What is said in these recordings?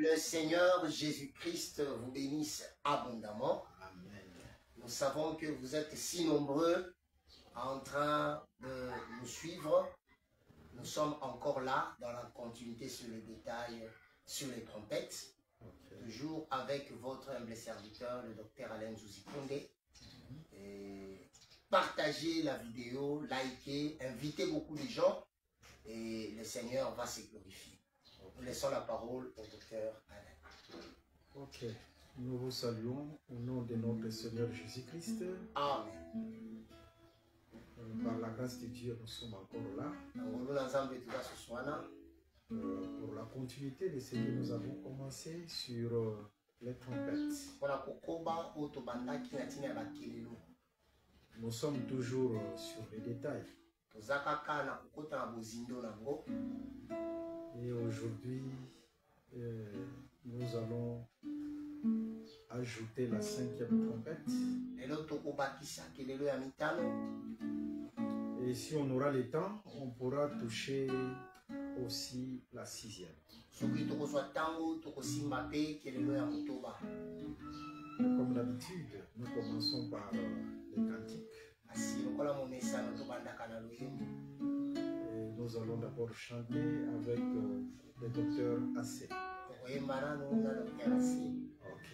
Le Seigneur Jésus-Christ vous bénisse abondamment. Amen. Nous savons que vous êtes si nombreux en train de nous suivre. Nous sommes encore là dans la continuité sur les détails, sur les trompettes. Okay. Toujours avec votre humble serviteur, le docteur Alain Zouzikonde. Et partagez la vidéo, likez, invitez beaucoup de gens et le Seigneur va se glorifier. Nous laissons la parole au docteur Alain. Ok, nous vous saluons au nom de notre Seigneur Jésus-Christ. Amen. Par la grâce de Dieu, nous sommes encore là pour la continuité de ce que nous avons commencé sur les trompettes. Nous sommes toujours sur les détails. Et aujourd'hui, nous allons ajouter la 5e trompette. Et si on aura le temps, on pourra toucher aussi la 6e. Comme d'habitude, nous commençons par les cantiques. Et nous allons d'abord chanter avec le docteur AC. Ok.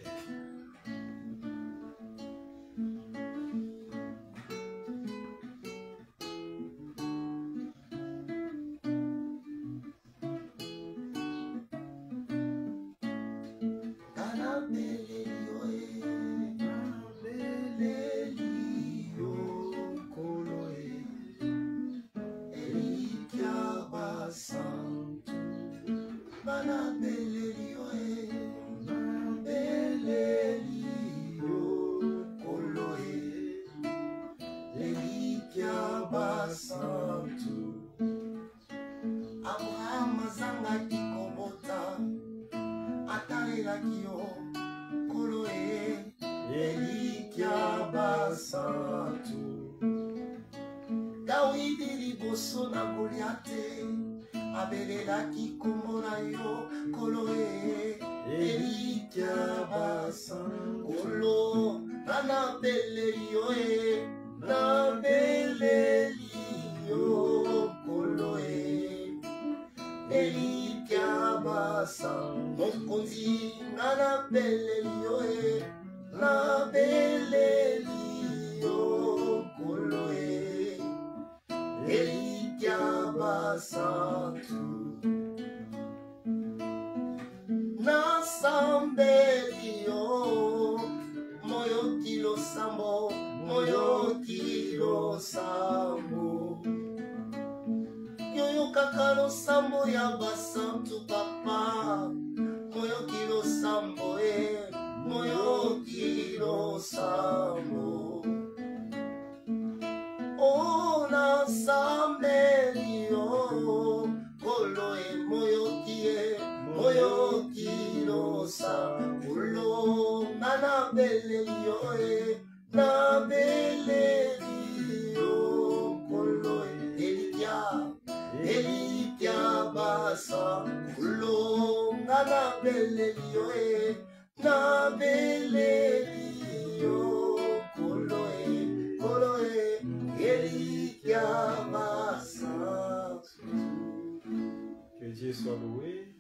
Que Dieu soit loué.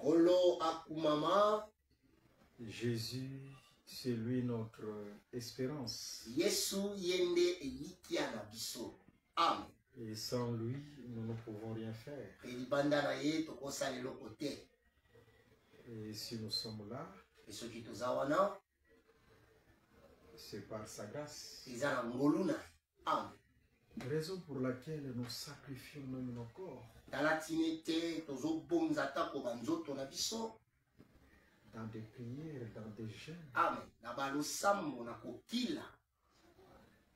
Jésus, c'est lui notre espérance. Amen. Et sans lui, nous ne pouvons rien faire. Et si nous sommes là, c'est par sa grâce. Amen. Raison pour laquelle nous sacrifions même nos corps. Dans des prières, dans des jeûnes. Amen.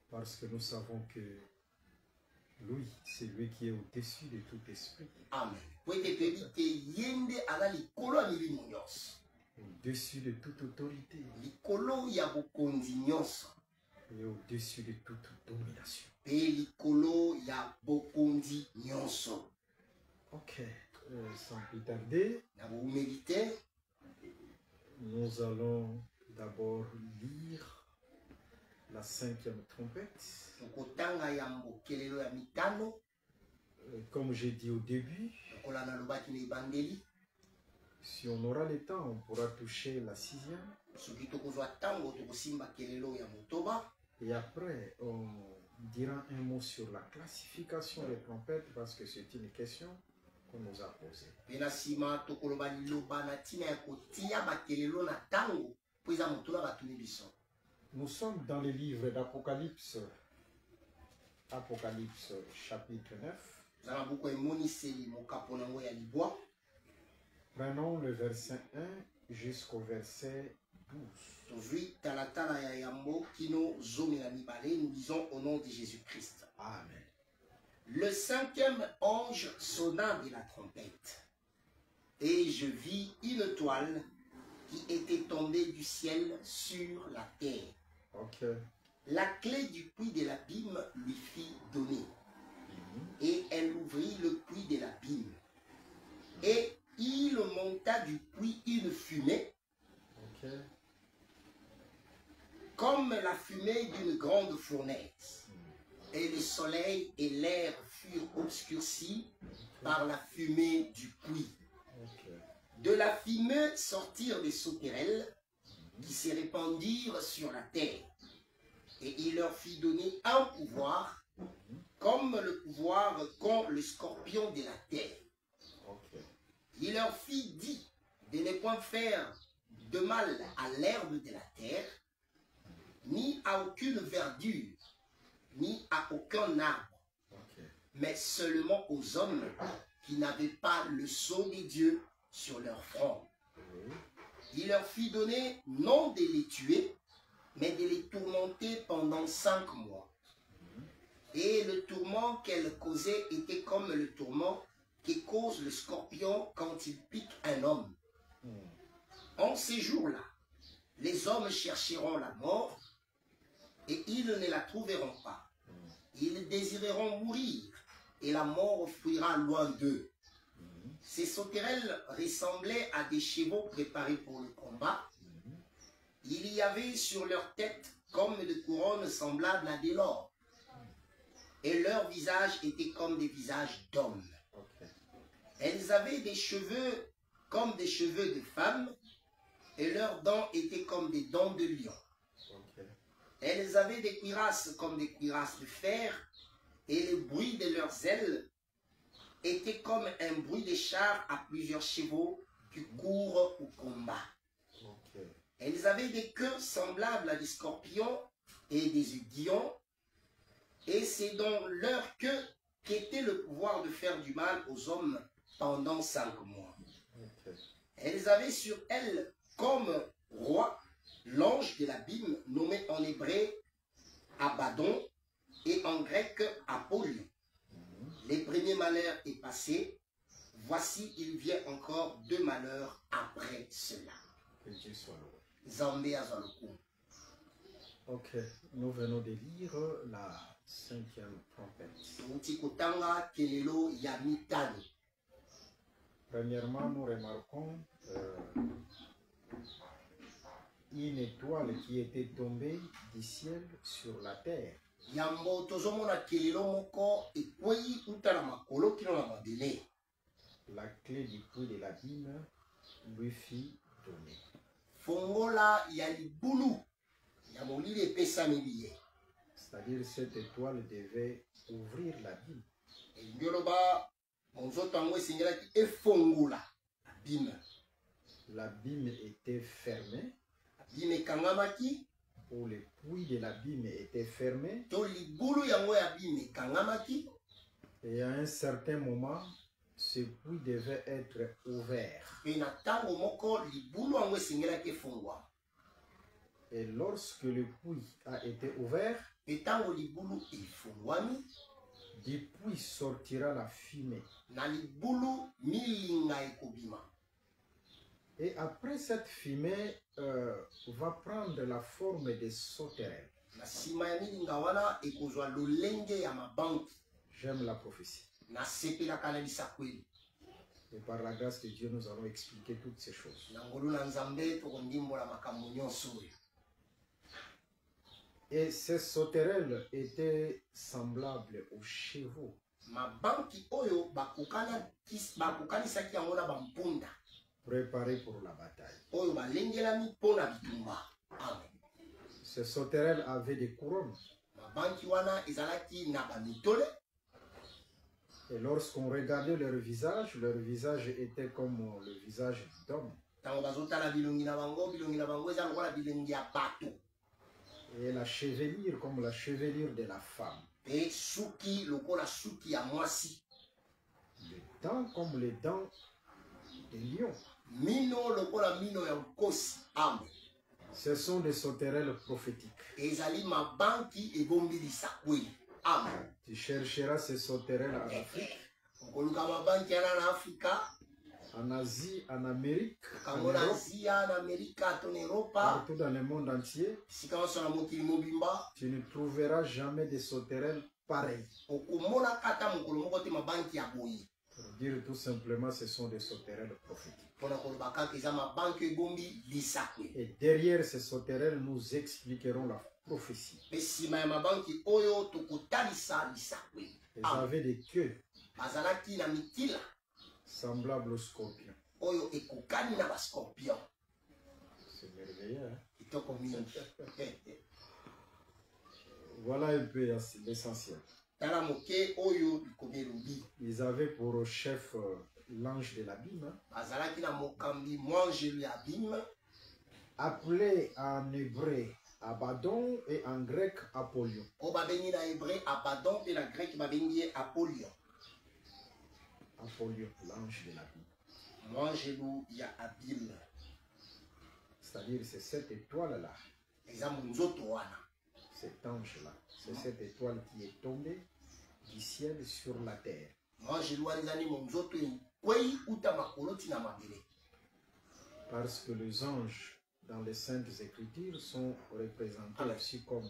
Parce que nous savons que lui, c'est lui qui est au-dessus de tout esprit. Amen. Au-dessus de toute autorité. Et au-dessus de toute domination. Ok, sans plus tarder, Nous allons d'abord lire la 5e trompette. tokotanga yambo kelelo ya mitano. Comme j'ai dit au début, lokola nalobaki na ebandeli, si on aura le temps, on pourra toucher la 6e. soki tokozwa ntango tokosimba kelelo ya motoba. Et après, on dira un mot sur la classification des trompettes parce que c'est une question qu'on nous a posée. Pe na nsima tokoloba liloba na ntina ya kotia bakelelo na ntango mpo eza moto na batuni biso. Nous sommes dans le livre d'Apocalypse, Apocalypse chapitre 9. Eza na buku emoniseli mokapo nango ya libwa. Prenons le verset 1 jusqu'au verset 12. Tozwi talatala ya yambo kino zomi na mibale. Nous disons au nom de Jésus-Christ. Amen. Le 5e ange sonna de la trompette, et je vis une toile qui était tombée du ciel sur la terre. Ok. La clé du puits de l'abîme lui fit donner, et elle ouvrit le puits de l'abîme. Et il monta du puits une fumée, Ok. comme la fumée d'une grande fournaise. Et le soleil et l'air furent obscurcis par la fumée du puits. Ok. De la fumée sortirent des sauterelles qui se répandirent sur la terre. Et il leur fit donner un pouvoir, comme le pouvoir qu'ont le scorpion de la terre. Ok. Il leur fit dit de ne point faire de mal à l'herbe de la terre, ni à aucune verdure, ni à aucun arbre, Ok. mais seulement aux hommes qui n'avaient pas le sceau de Dieu sur leur front. Oui. Il leur fit donner non de les tuer, mais de les tourmenter pendant 5 mois. Et le tourment qu'elle causait était comme le tourment que cause le scorpion quand il pique un homme. En ces jours-là, les hommes chercheront la mort, et ils ne la trouveront pas. Ils désireront mourir, et la mort fuira loin d'eux. Ces sauterelles ressemblaient à des chevaux préparés pour le combat. Il y avait sur leur tête comme des couronnes semblables à de l'or, et leurs visages étaient comme des visages d'hommes. Ok. Elles avaient des cheveux comme des cheveux de femmes, et leurs dents étaient comme des dents de lion. Ok. Elles avaient des cuirasses comme des cuirasses de fer, et le bruit de leurs ailes était comme un bruit de chars à plusieurs chevaux qui courent au combat. Ok. Elles avaient des queues semblables à des scorpions et des aiguillons, et c'est dans leur queue qu'était le pouvoir de faire du mal aux hommes pendant 5 mois. Ok. Elles avaient sur elles comme roi l'ange de l'abîme, nommé en hébreu Abaddon et en grec Apollyon. Les premiers malheurs est passé, voici il vient encore 2 malheurs après cela. Que Dieu soit loué. Zambé azaloku. Ok. Nous venons de lire la 5e trompette. Touti kotanga kelelo ya mitano. Premièrement, nous remarquons une étoile qui était tombée du ciel sur la terre. Yambo tozomona kelelo moko ekwei utala makolo kino na mabele. La clé du puits de l'abîme lui fit donner. Fongola ya libulu ya molili epesameli ye. C'est-à-dire cette étoile devait ouvrir l'abîme. elingi oloba monzoto yango esengelaki efongola abime. L'abîme était fermé, Abime ekangamaki, ou le puits de l'abîme était fermé, to libulu yango ya abime ekangamaki, et à un certain moment, ce puits devait être ouvert. mpe na ntango moko libulu yango esengelaki efongwama. Et lorsque le puits a été ouvert, Mpe ntango libulu efongwami, du puits sortira la fumée. na libulu milinga ekobima. Et après cette fumée va prendre la forme des sauterelles. Na nsima ya milinga wana ekozwa lolenge ya mabanki. J'aime la prophétie. Nasepelaka na lisakweli. Et par la grâce de Dieu, nous allons expliquer toutes ces choses. Et ces sauterelles étaient semblables aux chevaux. Préparés pour la bataille. Ces sauterelles avaient des couronnes. Et lorsqu'on regardait leur visage était comme le visage d'homme. Et la chevelure comme la chevelure de la femme. Les dents comme les dents des lions. Ce sont des sauterelles prophétiques. Tu chercheras ces sauterelles en Afrique, en Asie, en Amérique, en Europe, partout dans le monde entier. Tu ne trouveras jamais des sauterelles pareilles. Pour dire tout simplement, ce sont des sauterelles prophétiques. Et derrière ces sauterelles, nous expliquerons la prophétie. Ils avaient des queues semblables aux scorpions. C'est merveilleux, hein? Voilà un peu l'essentiel. Ils avaient pour chef l'ange de l'abîme, appelé en hébreu Abaddon et en grec Apollyon. Apollyon, l'ange de l'abîme. C'est-à-dire c'est cette étoile-là. Cet ange-là. C'est cette étoile qui est tombée du ciel sur la terre. Parce que les anges dans les Saintes Écritures sont représentés aussi comme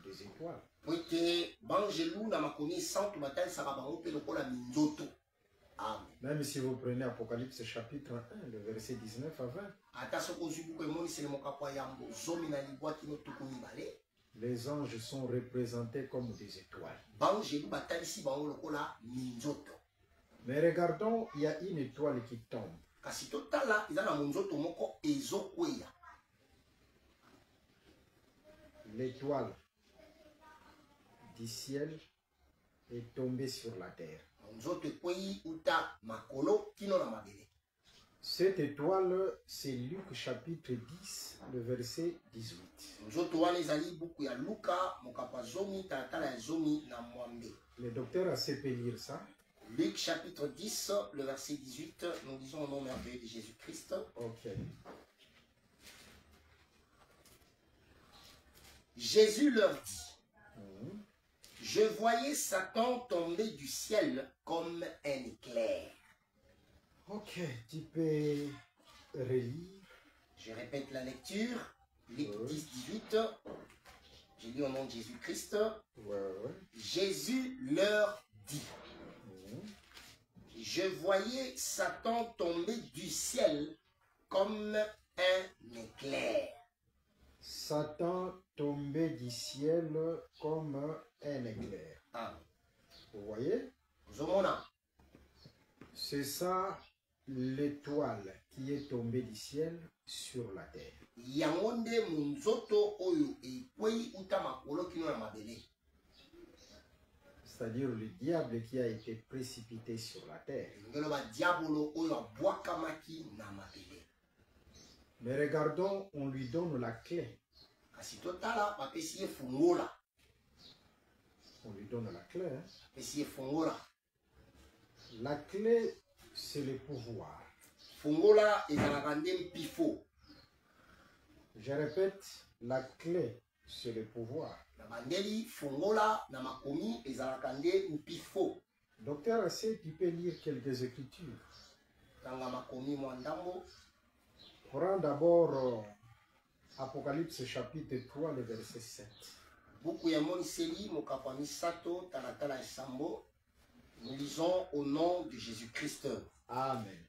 des étoiles. Même si vous prenez Apocalypse chapitre 1, le verset 19 à 20. Les anges sont représentés comme des étoiles. Mais regardons, il y a une étoile qui tombe. L'étoile du ciel est tombée sur la terre. Cette étoile, c'est Luc chapitre 10, le verset 18. Le docteur a sait lire ça. Luc chapitre 10, le verset 18, nous lisons au nom merveilleux de Jésus-Christ. Ok. Jésus leur dit, je voyais Satan tomber du ciel comme un éclair. Ok, tu peux relire. Je répète la lecture. Luc 10, 18. Je lis au nom de Jésus-Christ. Jésus leur dit, je voyais Satan tomber du ciel comme un éclair. Satan tombait du ciel comme un éclair. Vous voyez? C'est ça l'étoile qui est tombée du ciel sur la terre. C'est-à-dire le diable qui a été précipité sur la terre. Mais regardons, on lui donne la clé. On lui donne la clé. Hein? La clé, c'est le pouvoir. Je répète, la clé, c'est le pouvoir. Docteur Assé, tu peux lire quelques écritures. Prends d'abord Apocalypse chapitre 3, le verset 7. Nous lisons au nom de Jésus-Christ. Amen.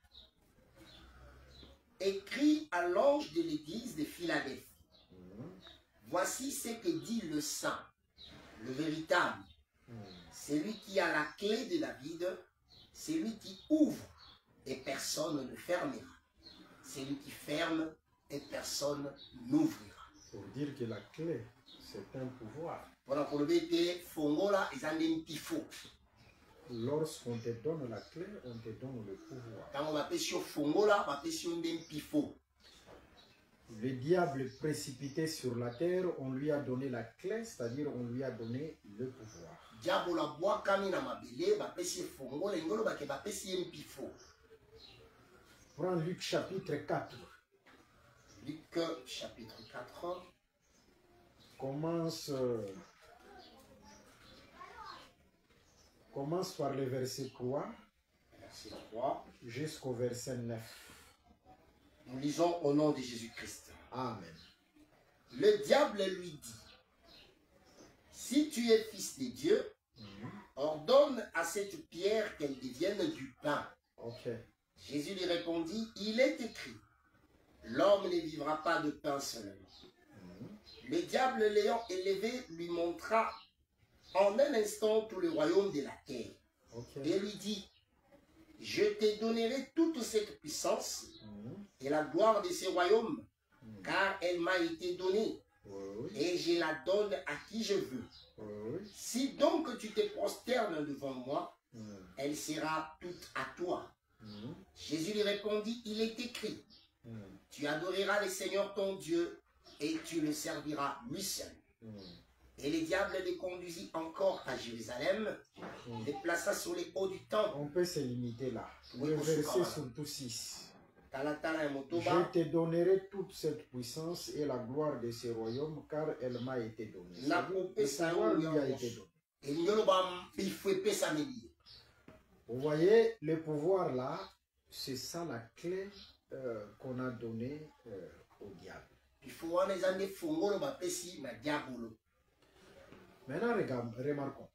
Écrit à l'ange de l'église de Philadelphie. Voici ce que dit le saint, le véritable, celui qui a la clé de David, celui qui ouvre et personne ne fermera, celui qui ferme et personne n'ouvrira. Pour dire que la clé, c'est un pouvoir. Lorsqu'on te donne la clé, on te donne le pouvoir. Le diable est précipité sur la terre, on lui a donné la clé, c'est-à-dire on lui a donné le pouvoir. Prends Luc chapitre 4. Luc chapitre 4. Commence par le verset 3, jusqu'au verset 9. Nous lisons au nom de Jésus-Christ. Amen. Le diable lui dit, si tu es fils de Dieu, ordonne à cette pierre qu'elle devienne du pain. Okay. Jésus lui répondit, il est écrit, l'homme ne vivra pas de pain seulement. Le diable l'ayant élevé lui montra en un instant tout le royaume de la terre. Okay. Et lui dit, je te donnerai toute cette puissance et la gloire de ce royaume, car elle m'a été donnée, et je la donne à qui je veux. Si donc tu te prosternes devant moi, elle sera toute à toi. Jésus lui répondit, il est écrit, tu adoreras le Seigneur ton Dieu, et tu le serviras lui seul. Et le diable les conduisit encore à Jérusalem, les plaça sur les hauts du temple. On peut se limiter là. Le verset surtout 6. Je te donnerai toute cette puissance et la gloire de ce royaume, car elle m'a été donnée. Le pouvoir lui a été donné. Vous voyez, le pouvoir là, c'est ça la clé qu'on a donnée au diable. Maintenant, remarquons.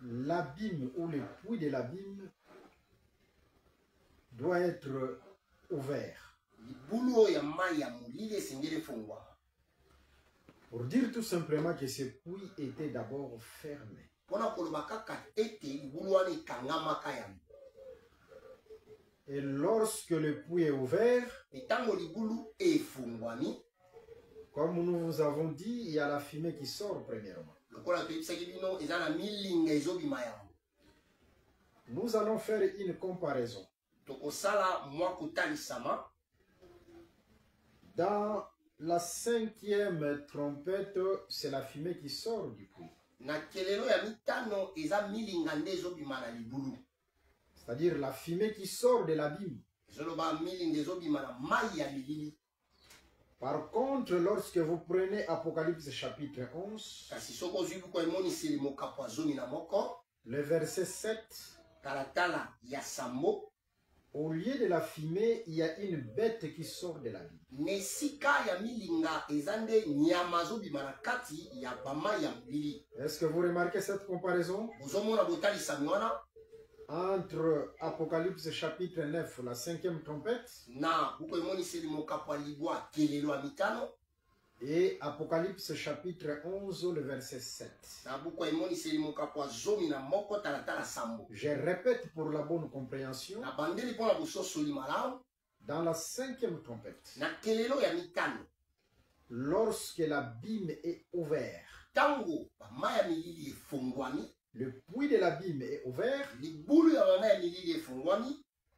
L'abîme ou le puits de l'abîme doit être ouvert. Pour dire tout simplement que ce puits était d'abord fermé. Et lorsque le puits est ouvert, comme nous vous avons dit, il y a la fumée qui sort premièrement. Nous allons faire une comparaison. Dans la 5e trompette, c'est la fumée qui sort du puits. C'est-à-dire la fumée qui sort de l'abîme. Par contre, lorsque vous prenez Apocalypse chapitre 11, le verset 7, au lieu de la fumée, il y a une bête qui sort de l'abîme. Est-ce que vous remarquez cette comparaison? Entre Apocalypse chapitre 9, la 5e trompette, et Apocalypse chapitre 11, le verset 7. Je répète pour la bonne compréhension. Dans la 5e trompette, lorsque l'abîme est ouvert, le puits de l'abîme est ouvert, il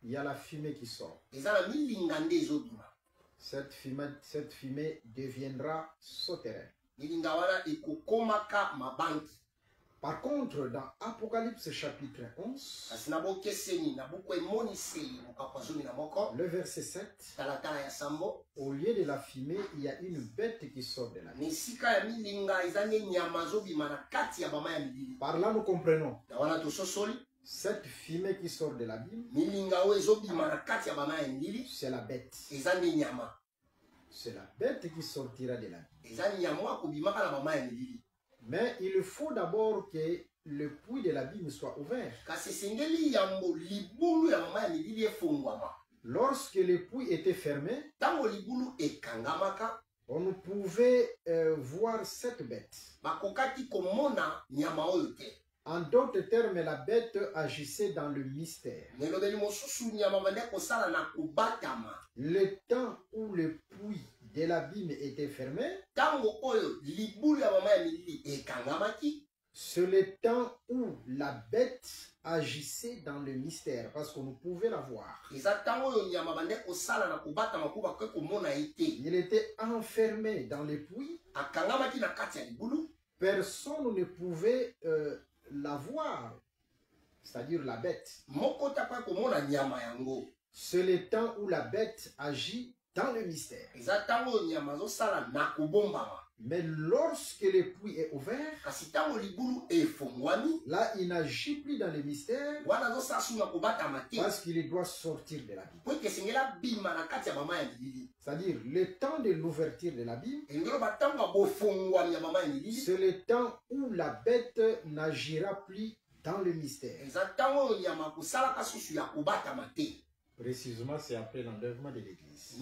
y a la fumée qui sort. Cette fumée deviendra souterraine. Par contre, dans Apocalypse chapitre 11, le verset 7, au lieu de la fumée, il y a une bête qui sort de la vie. Par là, nous comprenons. Cette fumée qui sort de l'abîme, c'est la bête. C'est la bête qui sortira de l'abîme. Mais il faut d'abord que le puits de l'abîme soit ouvert. Lorsque le puits était fermé, on ne pouvait voir cette bête. En d'autres termes, la bête agissait dans le mystère. Le temps où le puits de l'abîme était fermé, c'est le temps où la bête agissait dans le mystère, parce qu'on ne pouvait la voir. Il était enfermé dans le puits. Personne ne pouvait la voir, c'est-à-dire la bête. C'est le temps où la bête agit dans le mystère. Mais lorsque le puits est ouvert, là il n'agit plus dans le mystère, parce qu'il doit sortir de l'abîme. C'est-à-dire le temps de l'ouverture de l'abîme, c'est le temps où la bête n'agira plus dans le mystère. Précisément, c'est après l'enlèvement de l'Église.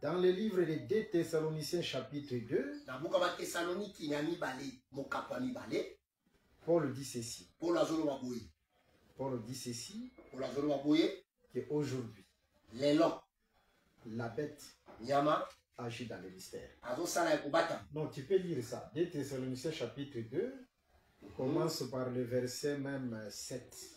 Dans le livre de 2 Thessaloniciens chapitre 2, Paul dit ceci. Paul dit ceci, qu'aujourd'hui, la bête agit dans le mystère. Non, tu peux lire ça. 2 Thessaloniciens chapitre 2, commence par le verset même 7.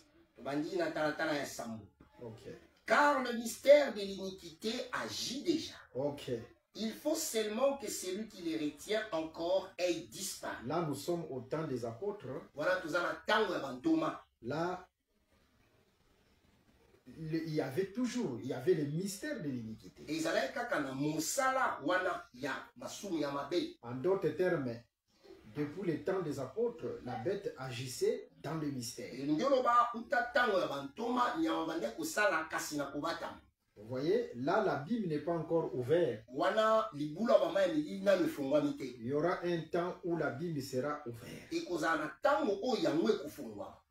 Okay. Car le mystère de l'iniquité agit déjà. Okay. Il faut seulement que celui qui les retient encore ait disparu. Là, nous sommes au temps des apôtres. Là, il y avait le mystère de l'iniquité. En d'autres termes, depuis le temps des apôtres, la bête agissait dans le mystère. Vous voyez, là, l'abîme n'est pas encore ouvert. Il y aura un temps où l'abîme sera ouvert.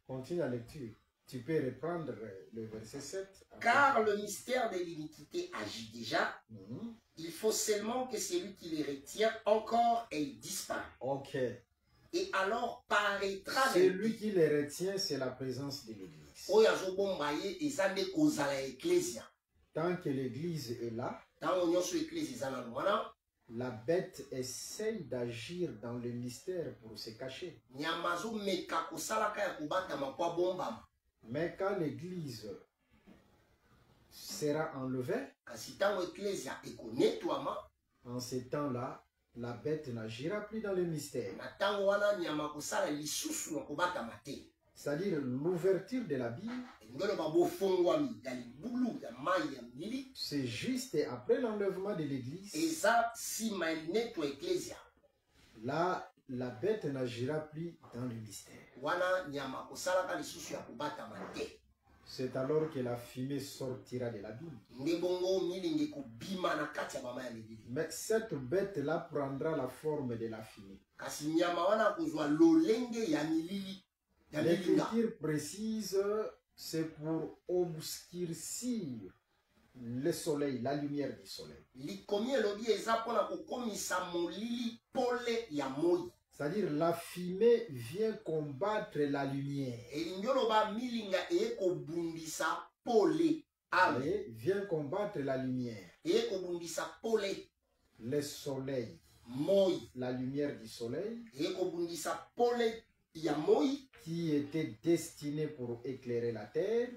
Continue la lecture. Tu peux reprendre le verset 7. Car le mystère de l'iniquité agit déjà. Il faut seulement que celui qui les retient encore ait disparu. Ok. Et alors paraîtra... Celui qui les retient, c'est la présence de l'Église. Tant que l'Église est là, la bête essaye d'agir dans le mystère pour se cacher. Mais quand l'Église sera enlevée, en ce temps-là, la bête n'agira plus dans le mystère. C'est-à-dire l'ouverture de la Bible, c'est juste après l'enlèvement de l'Église. Là, la bête n'agira plus dans le mystère. C'est alors que la fumée sortira de la Bible. Mais cette bête-là prendra la forme de la fumée. L'écriture précise, c'est pour obscurcir le soleil, la lumière du soleil. C'est-à-dire la fumée vient combattre la lumière. Vient combattre la lumière. Le soleil, la lumière du soleil, qui était destiné pour éclairer la terre.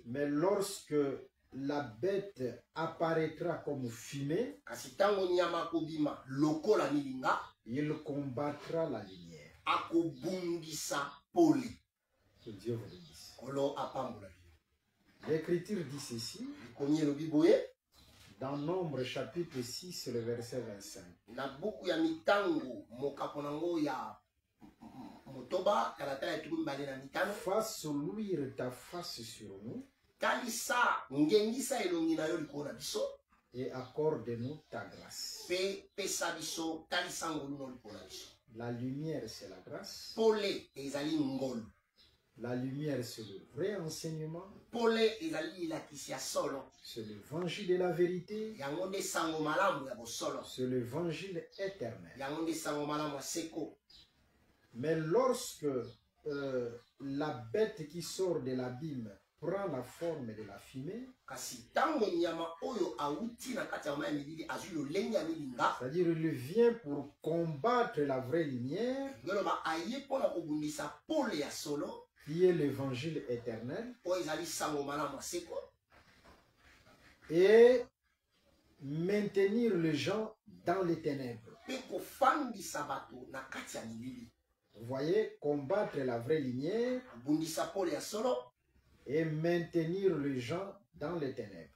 Mais lorsque la bête apparaîtra comme fumée, il combattra la lumière. Que Dieu vous bénisse. L'Écriture dit ceci. Dans Nombre chapitre 6, le verset 25. Fasse luire ta face sur nous. Et accorde-nous ta grâce. La lumière, c'est la grâce. La lumière, c'est le vrai enseignement. C'est l'évangile de la vérité. C'est l'évangile éternel. Mais lorsque la bête qui sort de l'abîme prend la forme de la fumée, c'est-à-dire il vient pour combattre la vraie lumière, qui est l'évangile éternel, et maintenir les gens dans les ténèbres. Vous voyez, combattre la vraie lumière et maintenir les gens dans les ténèbres.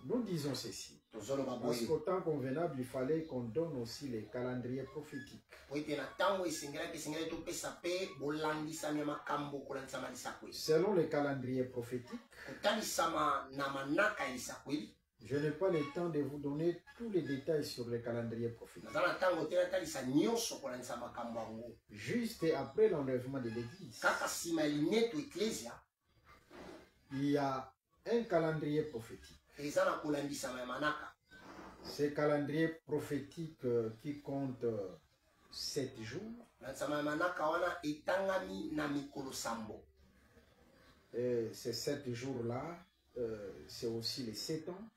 Nous disons ceci. Parce qu'au temps convenable, il fallait qu'on donne aussi les calendriers prophétiques. Selon les calendriers prophétiques, je n'ai pas le temps de vous donner tous les détails sur les calendriers prophétiques. Juste après l'enlèvement de l'Église, il y a un calendrier prophétique. Ce calendrier prophétique qui compte 7 jours. Et ces 7 jours-là, c'est aussi les 7 ans.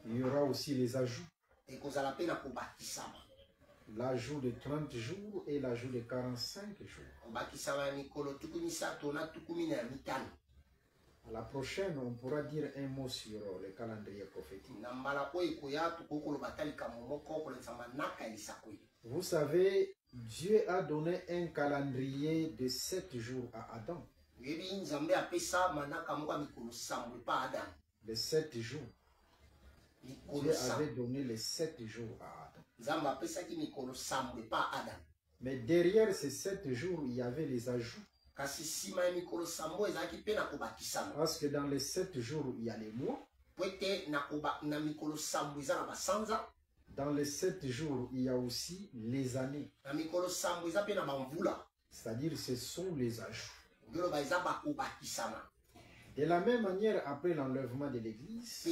Il y aura aussi les ajouts. L'ajout de 30 jours et l'ajout de 45 jours. À la prochaine, on pourra dire un mot sur le calendrier prophétique. Vous savez, Dieu a donné un calendrier de 7 jours à Adam. Les 7 jours. Dieu avait donné les 7 jours à Adam. Mais derrière ces 7 jours, il y avait les ajouts. Parce que dans les 7 jours, il y a les mois. Dans les 7 jours, il y a aussi les années. C'est-à-dire, ce sont les ajouts. De la même manière, après l'enlèvement de l'Église,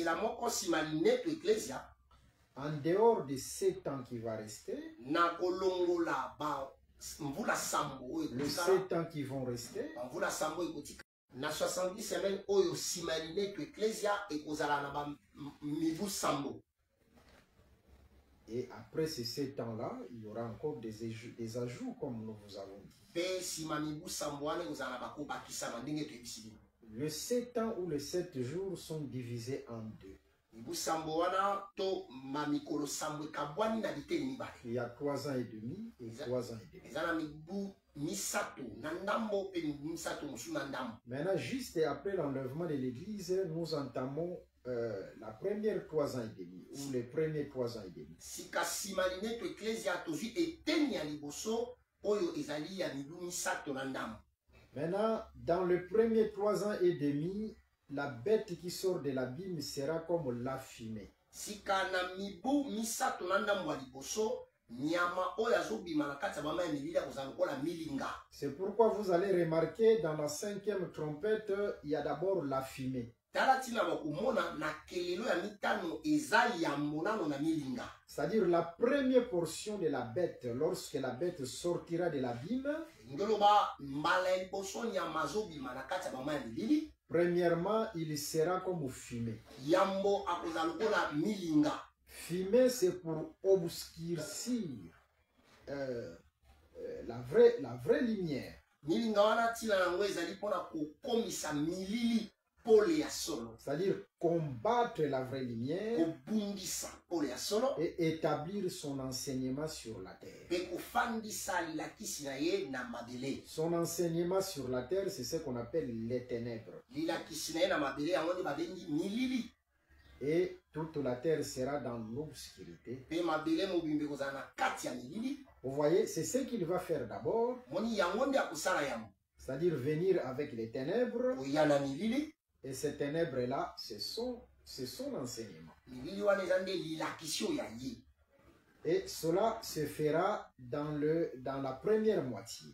en dehors de 7 ans qui va rester, les 7 ans qui vont rester, et après ces 7 ans-là, il y aura encore des ajouts comme nous vous avons dit. Les 7 ans ou les 7 jours sont divisés en 2. Il y a 3 ans et demi et 3 ans et demi. Maintenant, juste après l'enlèvement de l'Église, nous entamons la première 3 ans et demi, ou les premiers 3 ans et demi. Maintenant, dans les premiers 3 ans et demi, la bête qui sort de l'abîme sera comme la fumée. C'est pourquoi vous allez remarquer dans la 5e trompette, il y a d'abord la fumée. C'est-à-dire la première portion de la bête, lorsque la bête sortira de l'abîme, premièrement, il sera comme fumée. Fumée, c'est pour obscurcir la vraie lumière. C'est-à-dire combattre la vraie lumière et établir son enseignement sur la terre. Son enseignement sur la terre, c'est ce qu'on appelle les ténèbres. Et toute la terre sera dans l'obscurité. Vous voyez, c'est ce qu'il va faire d'abord. C'est-à-dire venir avec les ténèbres. Et ces ténèbres-là, c'est son enseignement. Et cela se fera dans la première moitié.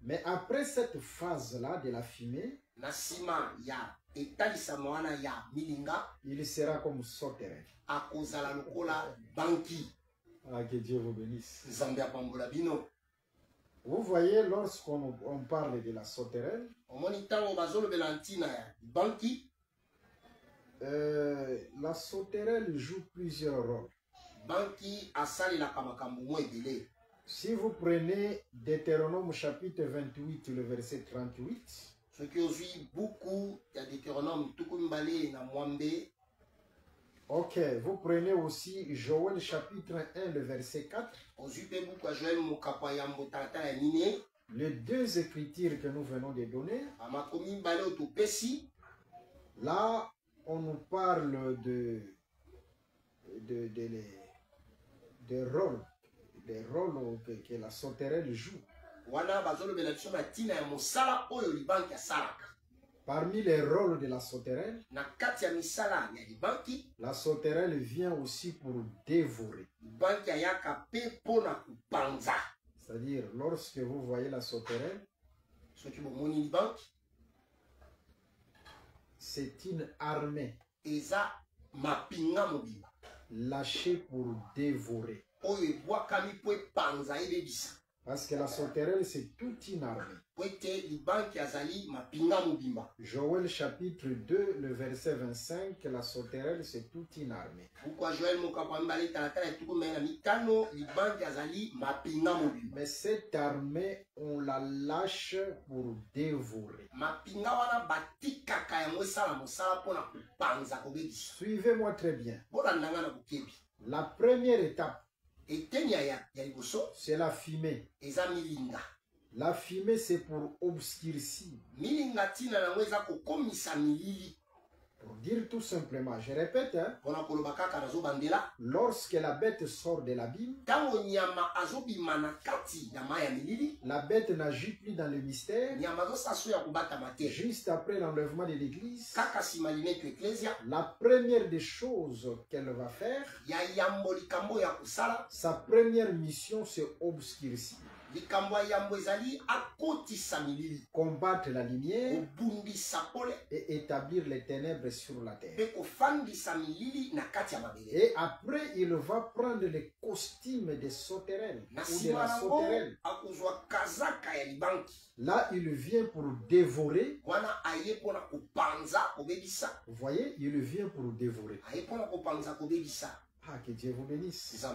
Mais après cette phase-là de la fumée, il sera comme sauterelle. Ah, que Dieu vous bénisse. Vous voyez, lorsqu'on parle de la sauterelle, la sauterelle joue plusieurs rôles. Si vous prenez Deutéronome chapitre 28, le verset 38, ok, vous prenez aussi Joël chapitre 1, le verset 4. Les deux écritures que nous venons de donner. Là, on nous parle de rôles que la sauterelle joue. Parmi les rôles de la sauterelle, la sauterelle vient aussi pour dévorer. C'est-à-dire, lorsque vous voyez la sauterelle, c'est une armée lâchée pour dévorer. Parce que la sauterelle, c'est toute une armée. Joël chapitre 2, le verset 25, la sauterelle, c'est toute une armée. Mais cette armée, on la lâche pour dévorer. Suivez-moi très bien. La première étape, c'est la fumée. La fumée, c'est pour obscurcir. Pour dire tout simplement, je répète, hein, lorsque la bête sort de l'abîme, la bête n'agit plus dans le mystère. Juste après l'enlèvement de l'église, la première des choses qu'elle va faire, sa première mission, c'est obscurcir. Combattre la lumière et établir les ténèbres sur la terre. Et après, il va prendre le costume des sauterelles ou de la sauterelle. Là, il vient pour dévorer. Vous voyez, il vient pour dévorer. Ah, que Dieu vous bénisse.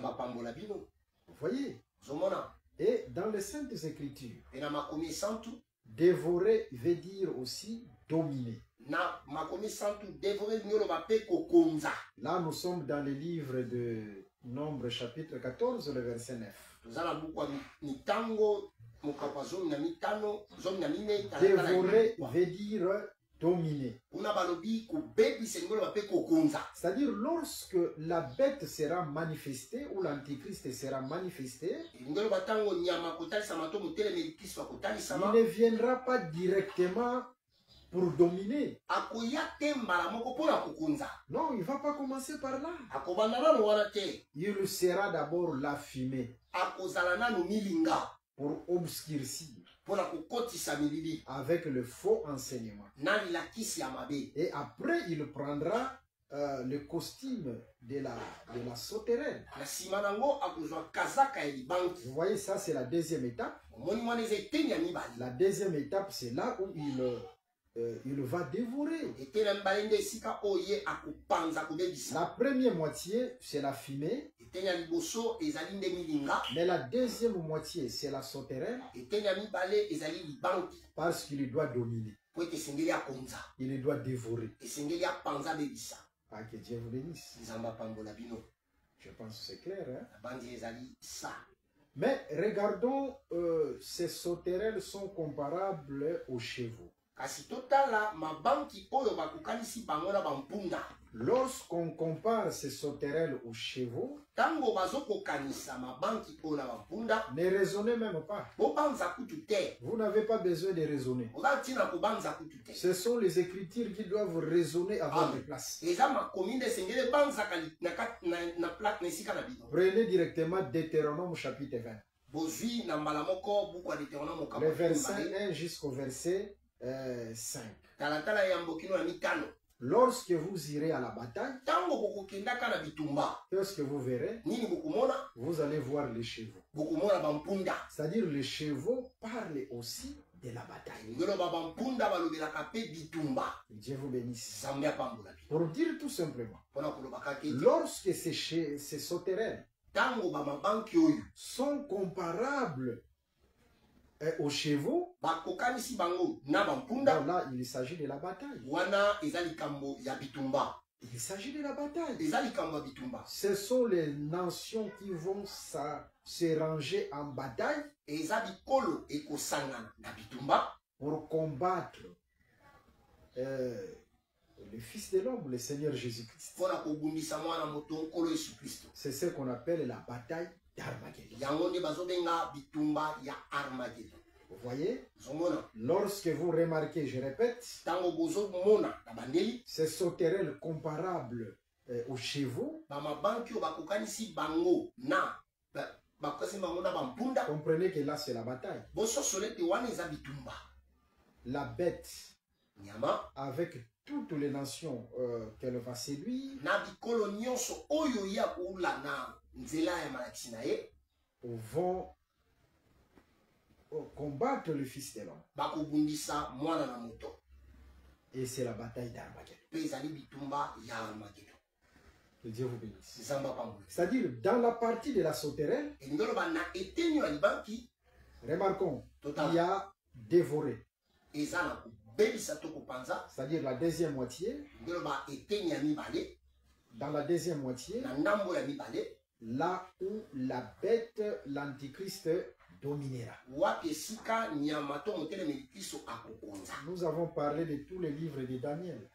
Vous voyez? Et dans les Saintes Écritures, dévorer veut dire aussi dominer. Là, nous sommes dans le livre de Nombre, chapitre 14, le verset 9. Dévorer veut dire dominer. C'est-à-dire, lorsque la bête sera manifestée ou l'antichrist sera manifesté, il ne viendra pas directement pour dominer. Non, il ne va pas commencer par là. Il sera d'abord la fumée pour obscurcir avec le faux enseignement. Et après, il prendra le costume de la sauterelle. Vous voyez, ça c'est la deuxième étape. La deuxième étape, c'est là où il va dévorer. La première moitié, c'est la fumée. Mais la deuxième moitié, c'est la sauterelle. Parce qu'il doit dominer. Il doit dévorer. Ah, que Dieu vous bénisse. Je pense que c'est clair. Hein? Mais regardons, ces sauterelles sont comparables aux chevaux. Lorsqu'on compare ces sauterelles aux chevaux, ne raisonnez même pas. Vous n'avez pas besoin de raisonner. Ce sont les Écritures qui doivent raisonner à votre place. Prenez directement Deutéronome chapitre 20. Le verset 1 jusqu'au verset 5. Lorsque vous irez à la bataille, qu'est-ce que vous verrez? Vous allez voir les chevaux. C'est-à-dire les chevaux parlent aussi de la bataille. Dieu vous bénisse. Pour dire tout simplement, lorsque ces sauterelles sont comparables aux chevaux, là il s'agit de la bataille. Il s'agit de la bataille. Ce sont les nations qui vont se ranger en bataille pour combattre le Fils de l'homme, le Seigneur Jésus-Christ. C'est ce qu'on appelle la bataille d'Armageddon. Vous voyez, lorsque vous remarquez, je répète, ces sauterelles comparables aux chevaux, comprenez que là c'est la bataille. La bête, avec toutes les nations qu'elle va séduire, vont combattre le Fils de l'homme. Et c'est la bataille d'Armageddon. Que Dieu vous bénisse. C'est-à-dire, dans la partie de la sauterelle, remarquons, il y a dévoré. C'est-à-dire la deuxième moitié. Dans la deuxième moitié, là où la bête, l'antichrist, dominera. Nous avons parlé de tous les livres de Daniel.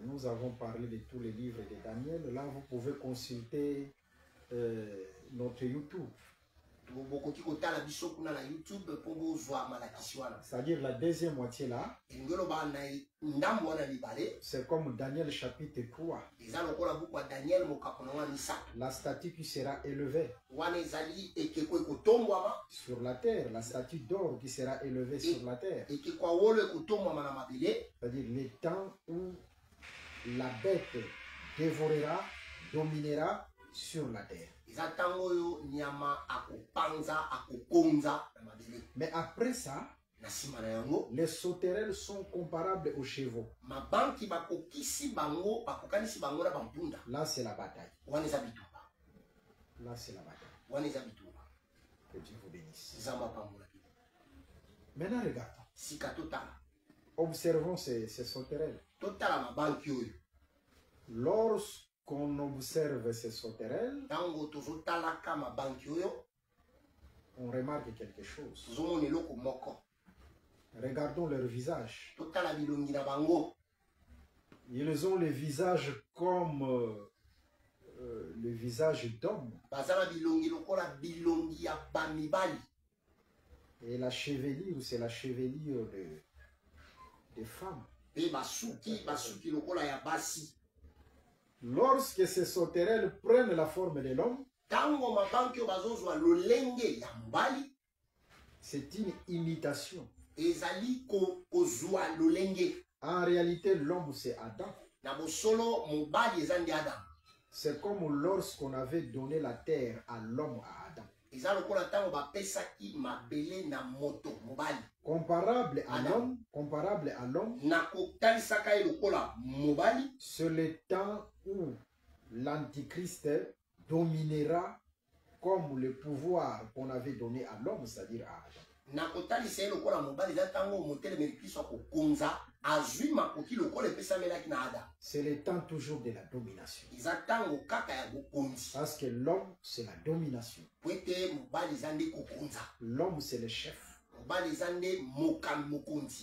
Nous avons parlé de tous les livres de Daniel. Là, vous pouvez consulter notre YouTube. C'est-à-dire la deuxième moitié là, c'est comme Daniel chapitre 3. La statue qui sera élevée sur la terre, la statue d'or qui sera élevée sur la terre. C'est-à-dire les temps où la bête dévorera, dominera sur la terre. Mais après ça, les sauterelles sont comparables aux chevaux. Là, c'est la bataille. Là, c'est la bataille. Que Dieu vous bénisse. Maintenant, regardons. Observons ces sauterelles. Lorsqu'on observe ces sauterelles, on remarque quelque chose. Regardons leur visage. Ils ont le visage comme le visage d'homme. Et la chevelure, c'est la chevelure de femmes. Lorsque ces sauterelles prennent la forme de l'homme, c'est une imitation. En réalité, l'homme c'est Adam. C'est comme lorsqu'on avait donné la terre à l'homme, à Adam. Comparable à l'homme, c'est le temps où l'antichrist dominera comme le pouvoir qu'on avait donné à l'homme, c'est-à-dire à Adam. C'est le temps toujours de la domination. Parce que l'homme, c'est la domination. L'homme, c'est le chef.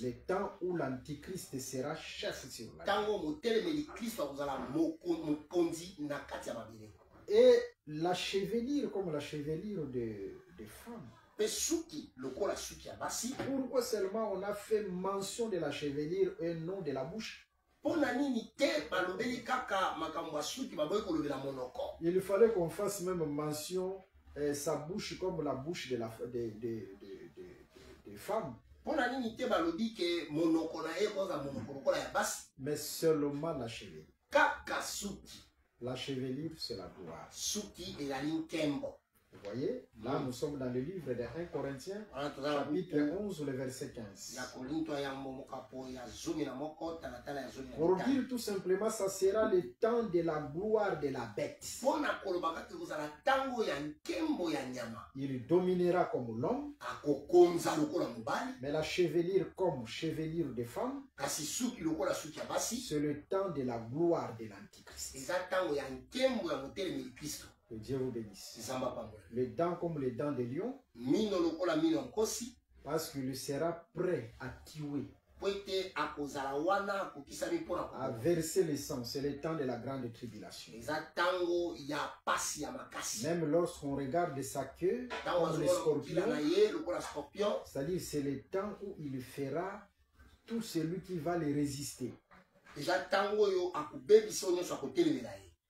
Le temps où l'antichrist sera chef sur la terre. Et la chevelure comme la chevelure des femmes. Pourquoi seulement on a fait mention de la chevelure et non de la bouche? Il fallait qu'on fasse même mention sa bouche comme la bouche de des femmes. Mais seulement la chevelure. La chevelure, c'est la gloire. Vous voyez, là nous sommes dans le livre de 1 Corinthiens, chapitre 11, le verset 15. Pour dire tout simplement, ça sera le temps de la gloire de la bête. Il dominera comme l'homme, mais la chevelure comme chevelure des femmes, c'est le temps de la gloire de l'antichrist. Que Dieu vous bénisse. Les dents comme les dents de lion, parce qu'il sera prêt à tuer, à verser le sang. C'est le temps de la grande tribulation. Même lorsqu'on regarde sa queue comme le scorpion, c'est-à-dire c'est le temps où il fera tout celui qui va le résister.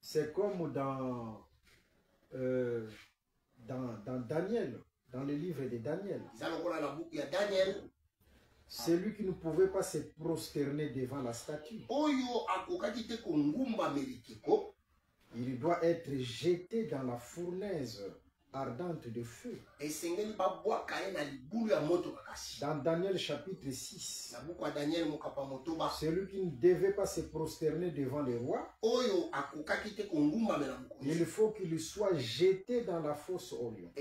C'est comme dans Daniel, dans le livre de Daniel. Celui qui ne pouvait pas se prosterner devant la statue, il doit être jeté dans la fournaise ardente de feu. Dans Daniel chapitre 6, celui qui ne devait pas se prosterner devant le roi, il faut qu'il soit jeté dans la fosse au lion.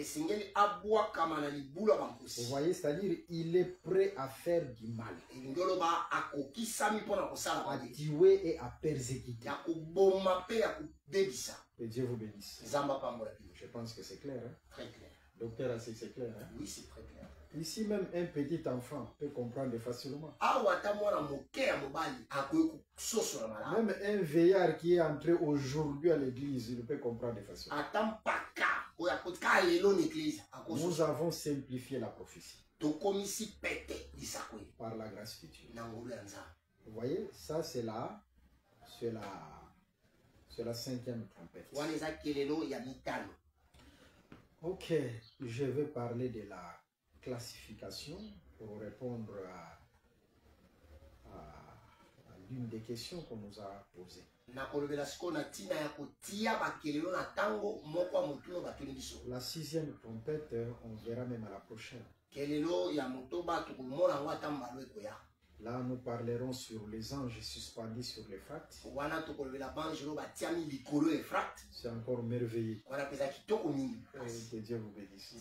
Vous voyez, c'est-à-dire il est prêt à faire du mal, à tuer et à persécuter. Que Dieu vous bénisse. Je pense que c'est clair. Hein? Très clair. Docteur, c'est clair. Hein? Oui, c'est très clair. Ici, même un petit enfant peut comprendre facilement. Même un vieillard qui est entré aujourd'hui à l'église, il peut comprendre facilement. Nous avons simplifié la prophétie par la grâce de Dieu. Vous voyez, ça c'est la 5e trompette. Ok, je vais parler de la classification pour répondre à l'une des questions qu'on nous a posées. La 6e trompette, on verra même à la prochaine. Là, nous parlerons sur les anges suspendus sur l'Euphrate. C'est encore merveilleux. Que Dieu vous bénisse.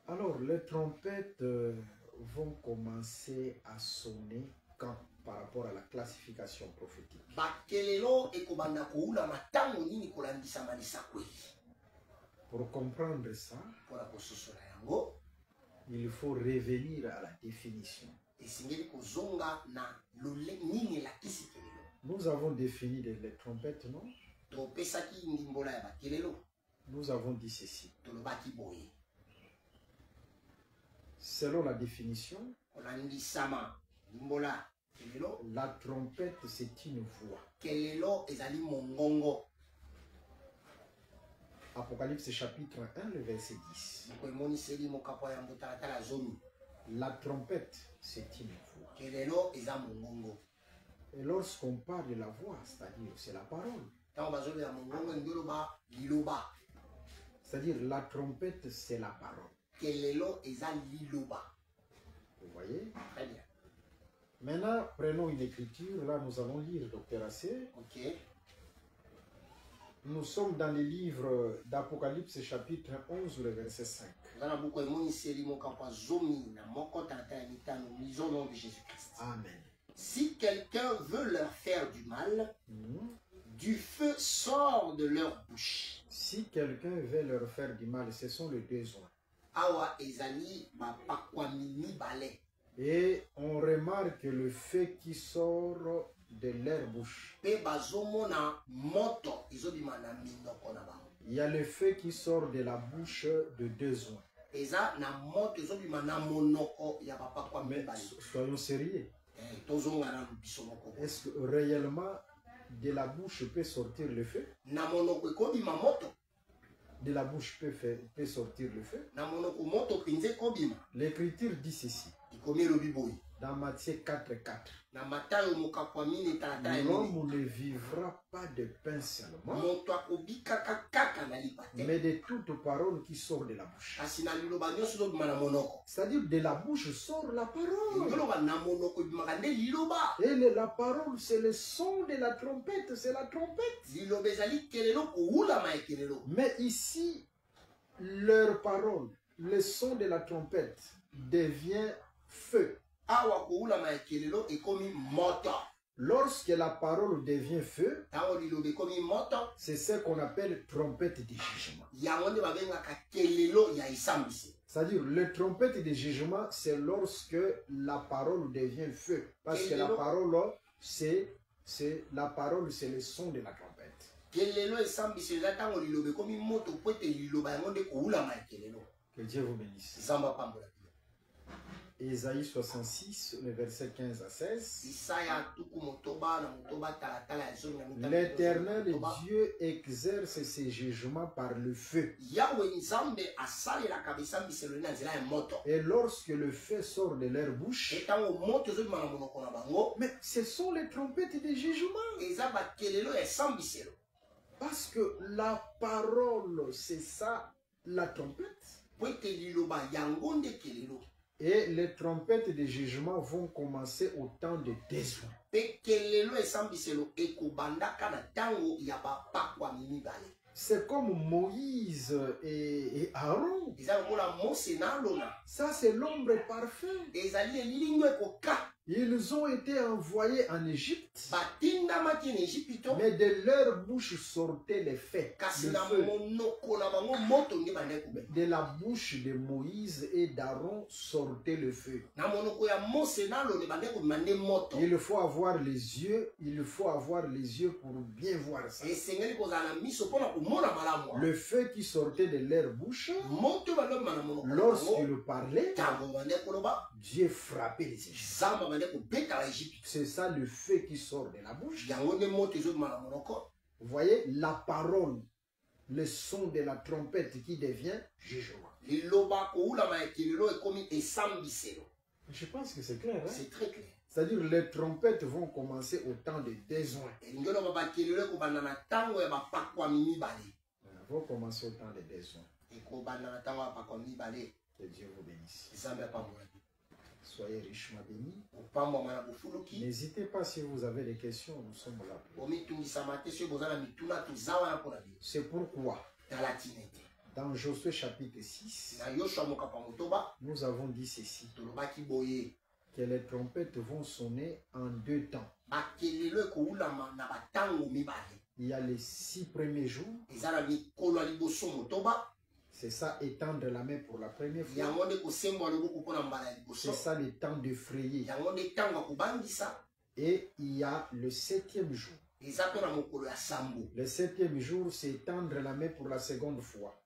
Alors, les trompettes vont commencer à sonner quand par rapport à la classification prophétique. Pour comprendre ça, il faut revenir à la définition. Nous avons défini les trompettes, non? Nous avons dit ceci. Selon la définition, la trompette, c'est une voix. Apocalypse chapitre 1, le verset 10. La trompette, c'est une voix. Et lorsqu'on parle de la voix, c'est-à-dire c'est la parole. C'est-à-dire la trompette, c'est la parole. Vous voyez? Très bien. Maintenant, prenons une écriture. Là, nous allons lire, docteur Assé. Ok. Nous sommes dans le livre d'Apocalypse chapitre 11, le verset 5. Amen. Si quelqu'un veut leur faire du mal, du feu sort de leur bouche. Si quelqu'un veut leur faire du mal, ce sont les deux oins. awa ezali bapakwamini bale. Et on remarque le feu qui sort de leur bouche. Pe bazomona moto ezobima na minoko na bango. Il y a le feu qui sort de la bouche de deux oins. Eza na moto ezobima na monoko ya bapakwamini bale. Soyons sérieux. Tozonga na biso moko. Est-ce que réellement de la bouche peut sortir le feu? Na monoko ekobima moto. De la bouche peut sortir le feu. Na monoko moto pinze ekobima. L'Écriture dit ceci. Dans Matthieu 4:4. L'homme ne vivra pas de pain seulement, mais de toute parole qui sort de la bouche. C'est-à-dire de la bouche sort la parole. Et la parole, c'est le son de la trompette, c'est la trompette. Mais ici, leur parole, le son de la trompette devient feu. Lorsque la parole devient feu, c'est ce qu'on appelle trompette de jugement. C'est-à-dire, le trompette de jugement, c'est lorsque la parole devient feu. Parce que la parole, c'est le son de la trompette. Que Dieu vous bénisse. Ésaïe 66, le verset 15 à 16. L'Éternel Dieu exerce ses jugements par le feu. Et lorsque le feu sort de leur bouche, mais ce sont les trompettes de jugement. Parce que la parole, c'est ça, la trompette. Et les trompettes de jugement vont commencer au temps de désoin. C'est comme Moïse et Aaron. Ça, c'est l'ombre parfaite. Ils ont été envoyés en Égypte, mais de leur bouche sortait le feu. De la bouche de Moïse et d'Aaron sortait le feu. Il faut avoir les yeux, pour bien voir ça. Le feu qui sortait de leur bouche, lorsqu'ils parlaient, Dieu frappait les Égyptiens. C'est ça le feu qui sort de la bouche. Vous voyez, la parole, le son de la trompette qui devient jugement. Je pense que c'est clair. Hein? C'est très clair. C'est-à-dire les trompettes vont commencer au temps de désoin. Vont commencer au temps de désoin. Que Dieu vous bénisse. Soyez richement bénis. N'hésitez pas si vous avez des questions, nous sommes là. C'est pourquoi dans Josué chapitre 6, nous avons dit ceci, que les trompettes vont sonner en deux temps. Il y a les 6 premiers jours. C'est ça, étendre la main pour la première fois. C'est ça le temps de frayer. Et il y a le 7e jour. Le 7e jour, c'est étendre la main pour la seconde fois.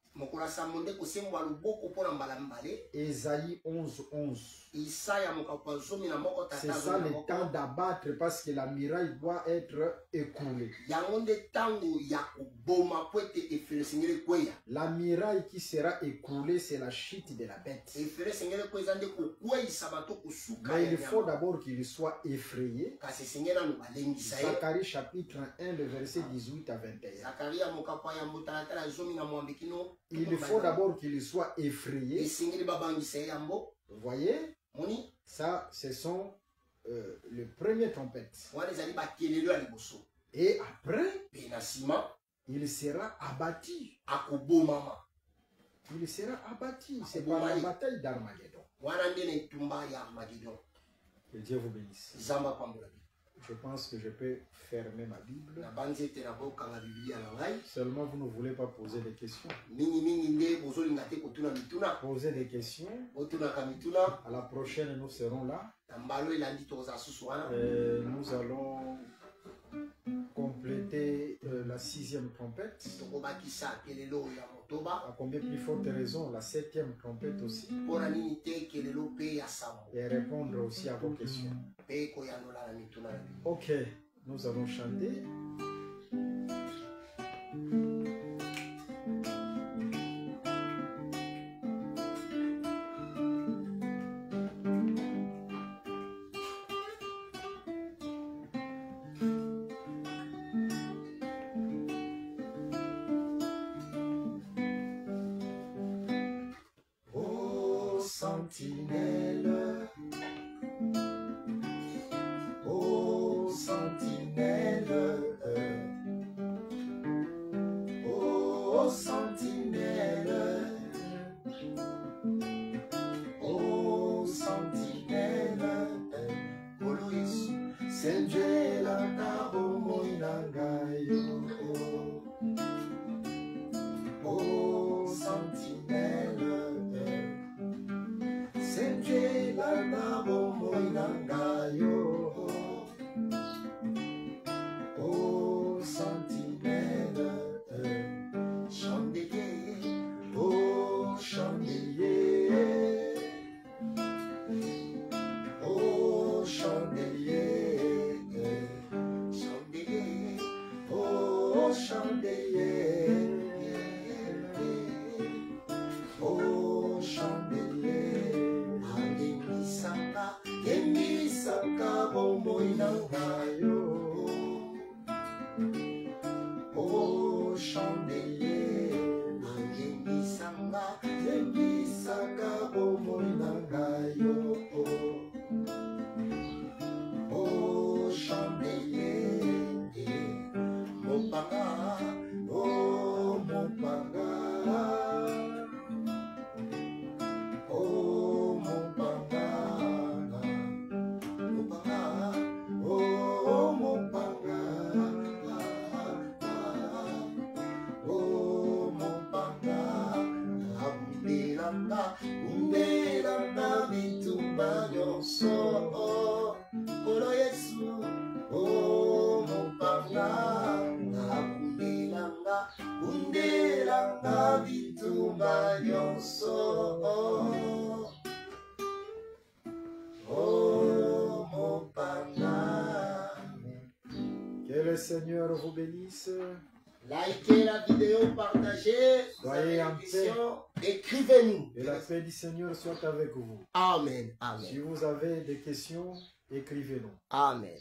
Ésaïe 11:11. C'est ça le temps d'abattre parce que la muraille doit être écoulée. La muraille qui sera écoulée, c'est la chute de la bête. Mais il faut d'abord qu'il soit effrayé. Zacharie chapitre 1, le verset 18 à 21. Il faut d'abord qu'il soit effrayé. Vous voyez? Ça, ce sont les premières trompettes. Et après, il sera abattu. Il sera abattu. C'est par la bataille d'Armageddon. Que Dieu vous bénisse. Je pense que je peux fermer ma Bible. Seulement vous ne voulez pas poser des questions. Posez des questions. À la prochaine, nous serons là. Et nous allons compléter la 6e trompette. À combien plus forte raison, la 7e trompette aussi. Et répondre aussi à vos questions. Ok, nous allons chanter. Sentinelle, oh sentinelle, oh sentinelle, oh sentinelle, Olo Yesu, senjela kabo moinangayo, oh sentinelle. Senjela nabo moinangayo, oh sentinelle, chandelier, oh chandelier, oh chandelier, chandelier, oh chandelier, oh chandelier. Emisaka bomoinangayo, oh chandelier. Emisaka bomoinangayo, oh chandelier. Mopanga, oh mopanga. Umbelanga bitumba nyonso, Olo Yesu, oh mopanga. Umbelanga bitumba nyonso, oh mopanga. Que le Seigneur vous bénisse. Likez la vidéo, partagez, Soyez en paix. Écrivez-nous. Et la paix du Seigneur soit avec vous. Amen. Amen. Si vous avez des questions, écrivez-nous. Amen.